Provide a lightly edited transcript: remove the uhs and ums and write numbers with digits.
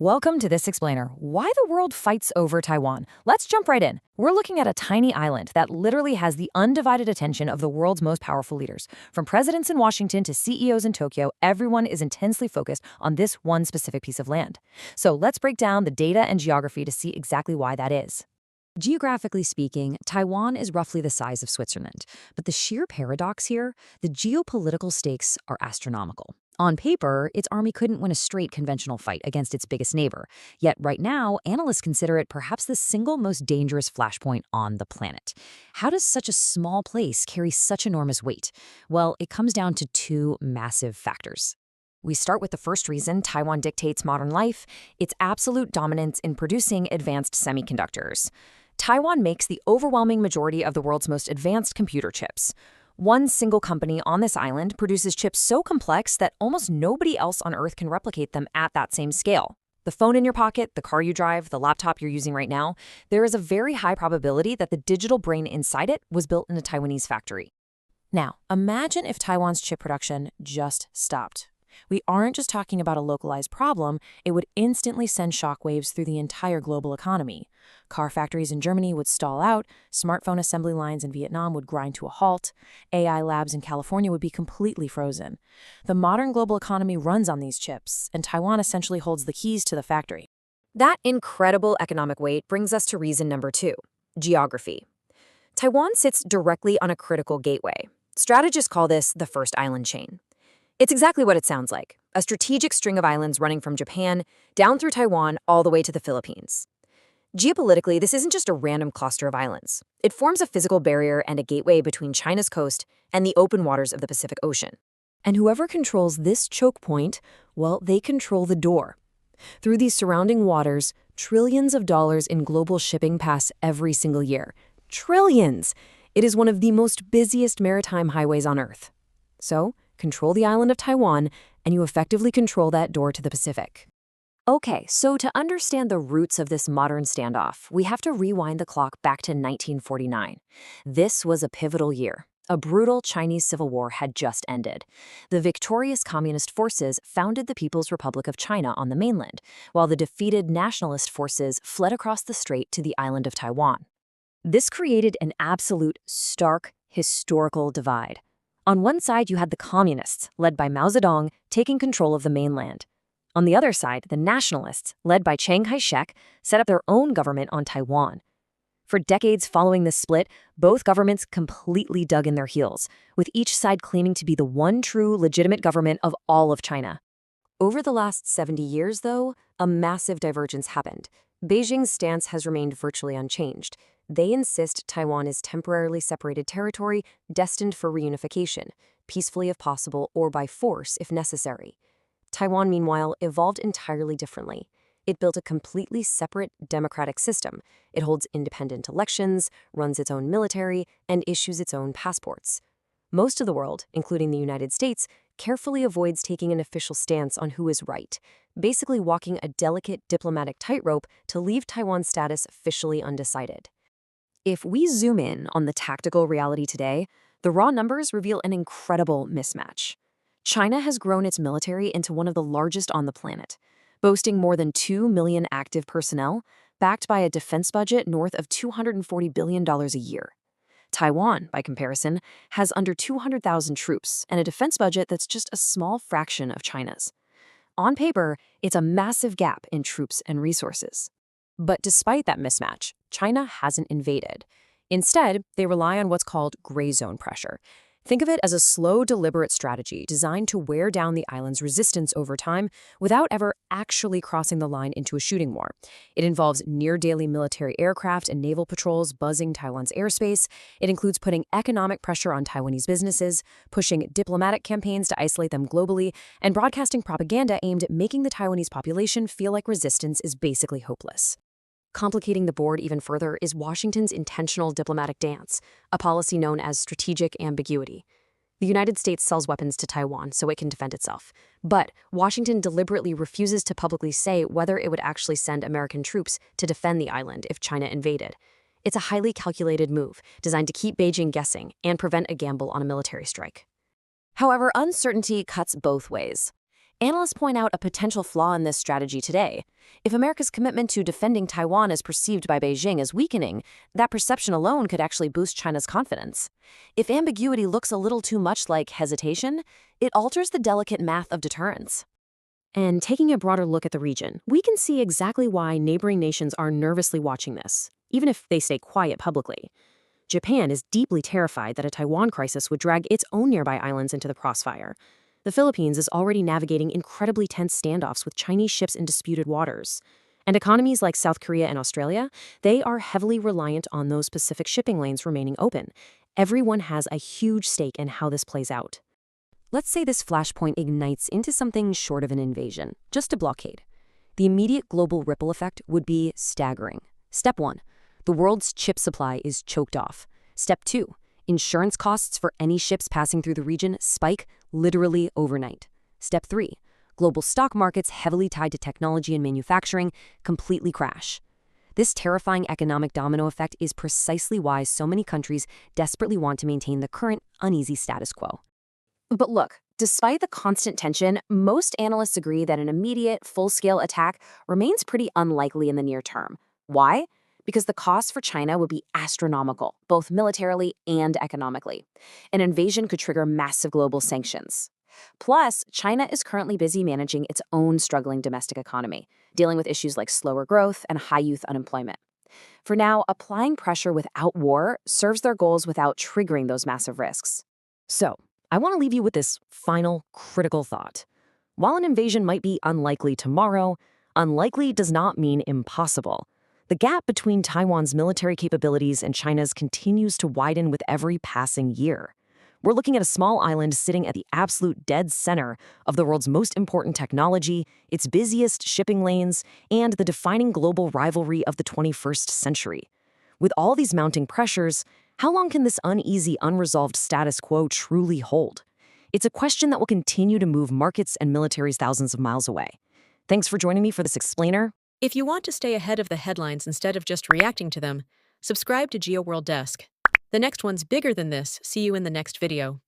Welcome to This Explainer, Why the World Fights Over Taiwan. Let's jump right in. We're looking at a tiny island that literally has the undivided attention of the world's most powerful leaders. From presidents in Washington to CEOs in Tokyo, everyone is intensely focused on this one specific piece of land. So let's break down the data and geography to see exactly why that is. Geographically speaking, Taiwan is roughly the size of Switzerland. But the sheer paradox here, the geopolitical stakes are astronomical. On paper, its army couldn't win a straight conventional fight against its biggest neighbor. Yet right now, analysts consider it perhaps the single most dangerous flashpoint on the planet. How does such a small place carry such enormous weight? Well, it comes down to two massive factors. We start with the first reason Taiwan dictates modern life, its absolute dominance in producing advanced semiconductors. Taiwan makes the overwhelming majority of the world's most advanced computer chips. One single company on this island produces chips so complex that almost nobody else on Earth can replicate them at that same scale. The phone in your pocket, the car you drive, the laptop you're using right now, there is a very high probability that the digital brain inside it was built in a Taiwanese factory. Now, imagine if Taiwan's chip production just stopped. We aren't just talking about a localized problem, it would instantly send shockwaves through the entire global economy. Car factories in Germany would stall out, smartphone assembly lines in Vietnam would grind to a halt, AI labs in California would be completely frozen. The modern global economy runs on these chips, and Taiwan essentially holds the keys to the factory. That incredible economic weight brings us to reason number 2, geography. Taiwan sits directly on a critical gateway. Strategists call this the first island chain. It's exactly what it sounds like, a strategic string of islands running from Japan down through Taiwan all the way to the Philippines. Geopolitically, this isn't just a random cluster of islands. It forms a physical barrier and a gateway between China's coast and the open waters of the Pacific Ocean. And whoever controls this choke point, well, they control the door. Through these surrounding waters, trillions of dollars in global shipping pass every single year. Trillions! It is one of the most busiest maritime highways on Earth. So, control the island of Taiwan, and you effectively control that door to the Pacific. Okay, so to understand the roots of this modern standoff, we have to rewind the clock back to 1949. This was a pivotal year. A brutal Chinese civil war had just ended. The victorious communist forces founded the People's Republic of China on the mainland, while the defeated nationalist forces fled across the strait to the island of Taiwan. This created an absolute, stark, historical divide. On one side, you had the communists, led by Mao Zedong, taking control of the mainland. On the other side, the nationalists, led by Chiang Kai-shek, set up their own government on Taiwan. For decades following this split, both governments completely dug in their heels, with each side claiming to be the one true, legitimate government of all of China. Over the last 70 years, though, a massive divergence happened. Beijing's stance has remained virtually unchanged. They insist Taiwan is temporarily separated territory destined for reunification, peacefully if possible or by force if necessary. Taiwan, meanwhile, evolved entirely differently. It built a completely separate democratic system. It holds independent elections, runs its own military, and issues its own passports. Most of the world, including the United States, carefully avoids taking an official stance on who is right, basically walking a delicate diplomatic tightrope to leave Taiwan's status officially undecided. If we zoom in on the tactical reality today, the raw numbers reveal an incredible mismatch. China has grown its military into one of the largest on the planet, boasting more than 2 million active personnel, backed by a defense budget north of $240 billion a year. Taiwan, by comparison, has under 200,000 troops and a defense budget that's just a small fraction of China's. On paper, it's a massive gap in troops and resources. But despite that mismatch, China hasn't invaded. Instead, they rely on what's called gray zone pressure. Think of it as a slow, deliberate strategy designed to wear down the island's resistance over time without ever actually crossing the line into a shooting war. It involves near-daily military aircraft and naval patrols buzzing Taiwan's airspace. It includes putting economic pressure on Taiwanese businesses, pushing diplomatic campaigns to isolate them globally, and broadcasting propaganda aimed at making the Taiwanese population feel like resistance is basically hopeless. Complicating the board even further is Washington's intentional diplomatic dance, a policy known as strategic ambiguity. The United States sells weapons to Taiwan so it can defend itself, but Washington deliberately refuses to publicly say whether it would actually send American troops to defend the island if China invaded. It's a highly calculated move, designed to keep Beijing guessing and prevent a gamble on a military strike. However, uncertainty cuts both ways. Analysts point out a potential flaw in this strategy today. If America's commitment to defending Taiwan is perceived by Beijing as weakening, that perception alone could actually boost China's confidence. If ambiguity looks a little too much like hesitation, it alters the delicate math of deterrence. And taking a broader look at the region, we can see exactly why neighboring nations are nervously watching this, even if they stay quiet publicly. Japan is deeply terrified that a Taiwan crisis would drag its own nearby islands into the crossfire. The Philippines is already navigating incredibly tense standoffs with Chinese ships in disputed waters. And economies like South Korea and Australia, they are heavily reliant on those Pacific shipping lanes remaining open. Everyone has a huge stake in how this plays out. Let's say this flashpoint ignites into something short of an invasion, just a blockade. The immediate global ripple effect would be staggering. Step 1. The world's chip supply is choked off. Step 2. Insurance costs for any ships passing through the region spike literally overnight. Step 3. Global stock markets heavily tied to technology and manufacturing completely crash. This terrifying economic domino effect is precisely why so many countries desperately want to maintain the current uneasy status quo. But look, despite the constant tension, most analysts agree that an immediate, full-scale attack remains pretty unlikely in the near term. Why? Because the cost for China would be astronomical, both militarily and economically. An invasion could trigger massive global sanctions. Plus, China is currently busy managing its own struggling domestic economy, dealing with issues like slower growth and high youth unemployment. For now, applying pressure without war serves their goals without triggering those massive risks. So, I want to leave you with this final, critical thought. While an invasion might be unlikely tomorrow, unlikely does not mean impossible. The gap between Taiwan's military capabilities and China's continues to widen with every passing year. We're looking at a small island sitting at the absolute dead center of the world's most important technology, its busiest shipping lanes, and the defining global rivalry of the 21st century. With all these mounting pressures, how long can this uneasy, unresolved status quo truly hold? It's a question that will continue to move markets and militaries thousands of miles away. Thanks for joining me for this explainer. If you want to stay ahead of the headlines instead of just reacting to them, subscribe to GeoWorld Desk. The next one's bigger than this. See you in the next video.